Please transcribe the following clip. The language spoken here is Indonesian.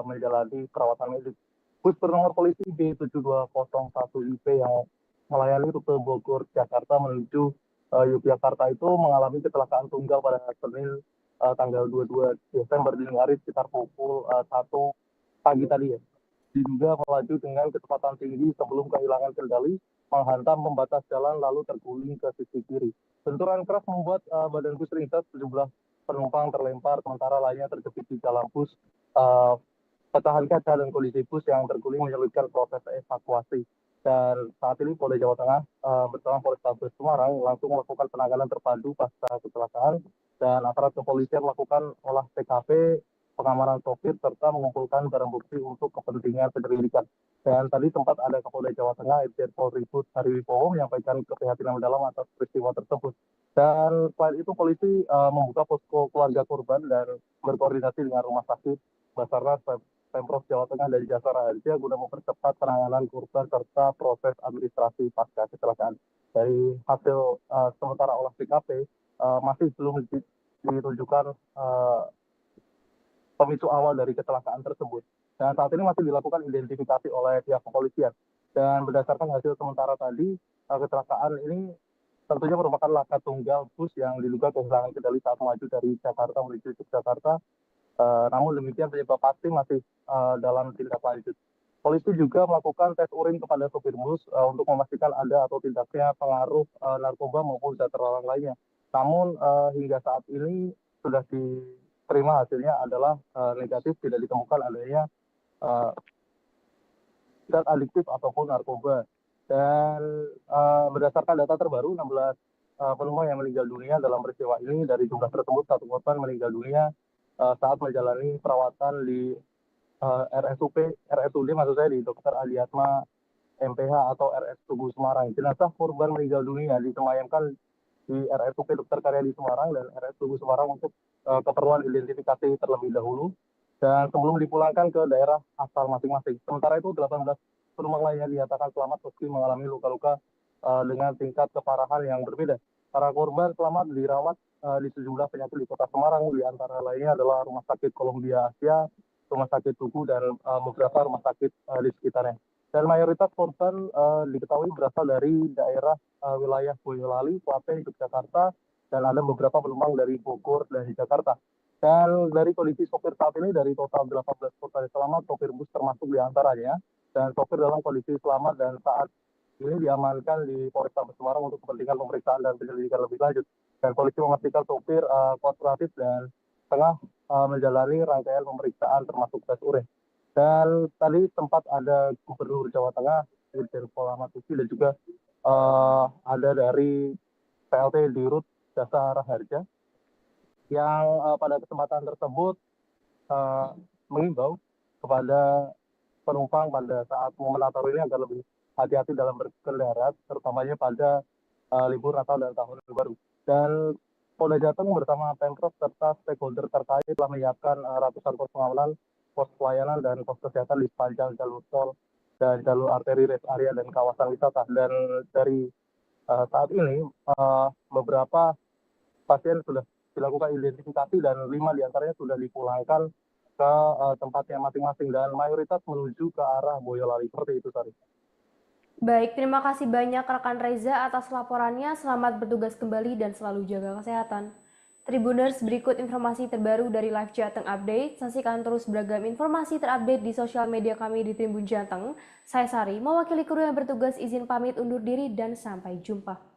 menjalani perawatan medis. Bus bernomor polisi B7201IP yang melayani rute Bogor, Jakarta menuju Yogyakarta itu mengalami kecelakaan tunggal pada Senin tanggal 22 Desember dini hari sekitar pukul 1 pagi tadi ya. Diduga melaju dengan kecepatan tinggi sebelum kehilangan kendali, menghantam pembatas jalan lalu terguling ke sisi kiri. Benturan keras membuat badan bus ringsek, sejumlah penumpang terlempar, sementara lainnya terjepit di dalam bus. Uh, Pecahan kaca dan kondisi bus yang terguling menyulitkan proses evakuasi. Dan saat ini Polda Jawa Tengah bersama Polrestabes Semarang langsung melakukan penanganan terpadu pasca kecelakaan dan aparat kepolisian melakukan olah TKP, pengamanan sopir serta mengumpulkan barang bukti untuk kepentingan penyelidikan. Dan tadi sempat ada Kapolda Jawa Tengah Irjen Polri Hari Wibowo menyampaikan keprihatinan mendalam atas peristiwa tersebut. Dan selain itu polisi membuka posko keluarga korban dan berkoordinasi dengan rumah sakit, Basarnas, Pemprov Jawa Tengah dan Jasara Harja guna mempercepat penanganan korban serta proses administrasi pasca kecelakaan. Dari hasil sementara olah TKP masih belum ditunjukkan pemicu awal dari kecelakaan tersebut. Dan saat ini masih dilakukan identifikasi oleh pihak kepolisian. Dan berdasarkan hasil sementara tadi, kecelakaan ini tentunya merupakan laka tunggal bus yang diduga kehilangan kendali saat maju dari Jakarta menuju Yogyakarta. Namun demikian penyebab pasti masih dalam tindak lanjut. Polisi juga melakukan tes urin kepada sopir bus untuk memastikan ada atau tidaknya pengaruh narkoba maupun zat terlarang lainnya. Namun hingga saat ini sudah diterima hasilnya adalah negatif, tidak ditemukan adanya zat adiktif ataupun narkoba. Dan berdasarkan data terbaru, 16 penumpang yang meninggal dunia dalam peristiwa ini. Dari jumlah tersebut, satu korban meninggal dunia saat menjalani perawatan di RSUD maksud saya di Dr. Adiatma MPH atau RS Tugu Semarang. Jenazah korban meninggal dunia disemayamkan di RSUP Dr. Karyadi Semarang dan RS Tugu Semarang untuk keperluan identifikasi terlebih dahulu dan sebelum dipulangkan ke daerah asal masing-masing. Sementara itu 18 penumpang lainnya dinyatakan selamat meski mengalami luka-luka dengan tingkat keparahan yang berbeda. Para korban selamat dirawat di sejumlah penyakit di Kota Semarang, di antara lainnya adalah Rumah Sakit Columbia Asia, Rumah Sakit Tugu, dan beberapa rumah sakit di sekitarnya. Dan mayoritas korban diketahui berasal dari daerah wilayah Boyolali, Klaten, Yogyakarta, dan ada beberapa penumpang dari Bogor dan Jakarta. Dan dari kondisi sopir saat ini, dari total 18 korban selamat, sopir bus termasuk diantaranya, dan sopir dalam kondisi selamat dan saat ini diamankan di Polrestabes Semarang untuk kepentingan pemeriksaan dan penyelidikan lebih lanjut. Dan polisi memastikan sopir kooperatif dan tengah menjalani rangkaian pemeriksaan termasuk tes urin. Dan tadi sempat ada Gubernur Jawa Tengah, Irjen Pol Ahmad Lutfi, dan juga ada dari PLT Dirut Jasara Harja yang pada kesempatan tersebut mengimbau kepada penumpang pada saat momen Natal ini agar lebih hati-hati dalam berkendara, terutamanya pada libur Natal dan Tahun Baru. Dan Polda Jateng bersama Pemprov serta stakeholder terkait telah menyiapkan ratusan pos pengamanan, pos pelayanan, dan pos kesehatan di sepanjang jalur tol dan jalur arteri, rest area, dan kawasan wisata. Dan dari saat ini beberapa pasien sudah dilakukan identifikasi dan 5 diantaranya sudah dipulangkan ke tempatnya masing-masing dan mayoritas menuju ke arah Boyolali. Seperti itu, Sari. Baik, terima kasih banyak rekan Reza atas laporannya. Selamat bertugas kembali dan selalu jaga kesehatan. Tribuners, berikut informasi terbaru dari Live Jateng Update. Saksikan terus beragam informasi terupdate di sosial media kami di Tribun Jateng. Saya Sari, mewakili kru yang bertugas izin pamit undur diri dan sampai jumpa.